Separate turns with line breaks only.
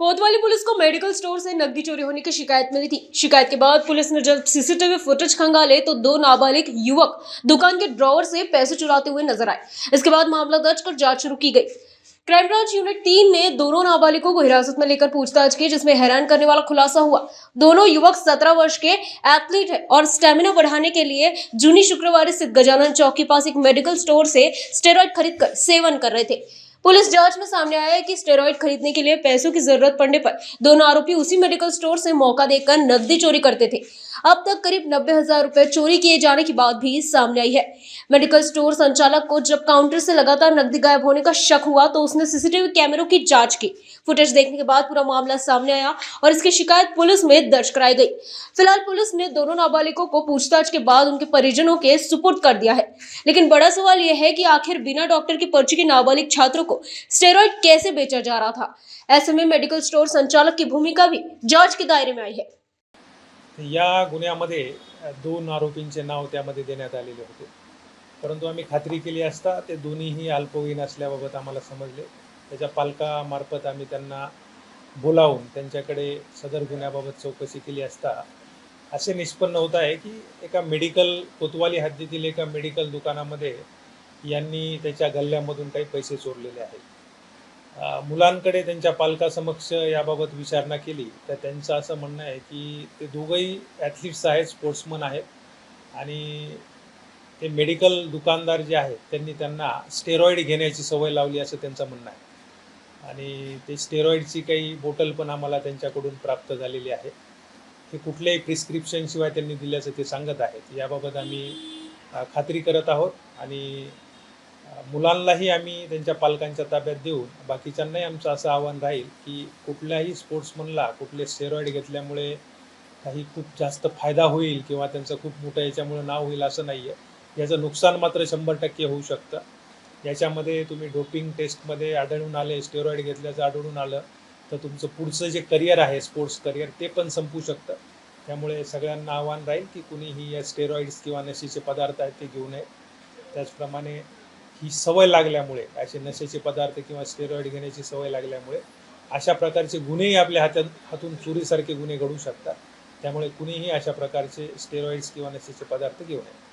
कोतवाली police को medical store से नकदी चोरी होने की शिकायत मिली थी। शिकायत के बाद पुलिस ने जब सीसीटीवी फुटेज खंगाले तो दो नाबालिग युवक दुकान के ड्रॉवर से पैसे चुराते हुए नजर आए। इसके बाद मामला दर्ज कर जांच शुरू की गई। क्राइम ब्रांच यूनिट 3 ने दोनों नाबालिगों को हिरासत में लेकर पूछताछ की, जिसमें हैरान करने वाला खुलासा हुआ। दोनों युवक 17 वर्ष के एथलीट है और स्टेमिना बढ़ाने के लिए जूनी शुक्रवार स्थित गजानन चौक के पास एक मेडिकल स्टोर से स्टेरॉइड खरीदकर सेवन कर रहे थे। पुलिस जांच में सामने आया है कि स्टेरॉइड खरीदने के लिए पैसों की जरूरत पड़ने पर दोनों आरोपी उसी मेडिकल स्टोर से मौका देकर नकदी चोरी करते थे। अब तक करीब 90,000 रुपए चोरी किए जाने की बात भी सामने आई है। मेडिकल स्टोर संचालक को जब काउंटर से लगातार नकदी गायब होने का शक हुआ तो उसने सीसीटीवी कैमरों की जांच की। फुटेज देखने के बाद पूरा मामला सामने आया और इसकी शिकायत पुलिस में दर्ज कराई गई। फिलहाल पुलिस ने दोनों नाबालिगों को पूछताछ के बाद उनके परिजनों के सुपुर्द कर दिया है। लेकिन बड़ा सवाल यह है कि आखिर बिना डॉक्टर की पर्ची के नाबालिग छात्रों को स्टेरॉइड कैसे बेचा जा रहा था। ऐसे में मेडिकल स्टोर संचालक की भूमिका भी जांच के दायरे में आई है।
या गुन्ह्यामध्ये दोन आरोपींचे नाव त्यामध्ये देण्यात आलेले होते, परंतु आम्ही खात्री केली असता ते दोन्हीही अल्पवयीन असल्याबाबत आम्हाला समजले। त्याच्या पालकामार्फत आम्ही त्यांना बोलावून त्यांच्याकडे सदर गुन्ह्याबाबत चौकशी केली असता असे निष्पन्न होत आहे की एका कोतवाली हद्दीतील एका मेडिकल दुकानामध्ये यांनी त्याच्या गल्ल्यामधून काही पैसे चोरलेले आहेत। मुलांकडे त्यांच्या पालकासमक्ष याबाबत विचारणा केली तर त्यांचं असं म्हणणं आहे की ते दोघंही ॲथलीट्स आहेत, स्पोर्ट्समन आहेत आणि ते मेडिकल दुकानदार जे आहेत त्यांनी त्यांना स्टेरॉइड घेण्याची सवय लावली असं त्यांचं म्हणणं आहे। आणि ते स्टेरॉइडची काही बोटल पण आम्हाला त्यांच्याकडून प्राप्त झालेली आहे। हे कुठल्याही प्रिस्क्रिप्शनशिवाय त्यांनी दिल्याचं ते सांगत आहेत। याबाबत आम्ही खात्री करत आहोत आणि मुलांनाही आम्ही त्यांच्या पालकांच्या ताब्यात देऊन बाकीच्यांनाही आमचं असं आव्हान राहील की कुठल्याही स्पोर्ट्समनला कुठले स्टेरॉइड घेतल्यामुळे काही खूप जास्त फायदा होईल किंवा त्यांचं खूप मोठं याच्यामुळे नाव होईल असं नाही आहे। याचं नुकसान मात्र 100% होऊ शकतं। याच्यामध्ये तुम्ही डोपिंग टेस्टमध्ये आढळून आले, स्टेरॉइड घेतल्याचं आढळून आलं तर तुमचं पुढचं जे करिअर आहे, स्पोर्ट्स करिअर, ते पण संपू शकतं। त्यामुळे सगळ्यांना आव्हान राहील की कुणीही या स्टेरॉइड्स किंवा नशेचे पदार्थ आहेत ते घेऊ नये। त्याचप्रमाणे ही सवय लागल्यामुळे, असे नशेचे पदार्थ किंवा स्टेरॉइड घेण्याची सवय लागल्यामुळे अशा प्रकारचे गुन्हेही आपल्या हातून चोरीसारखे गुन्हे घडू शकतात। त्यामुळे कुणीही अशा प्रकारचे स्टेरॉइड्स किंवा नशेचे पदार्थ घेऊ नये।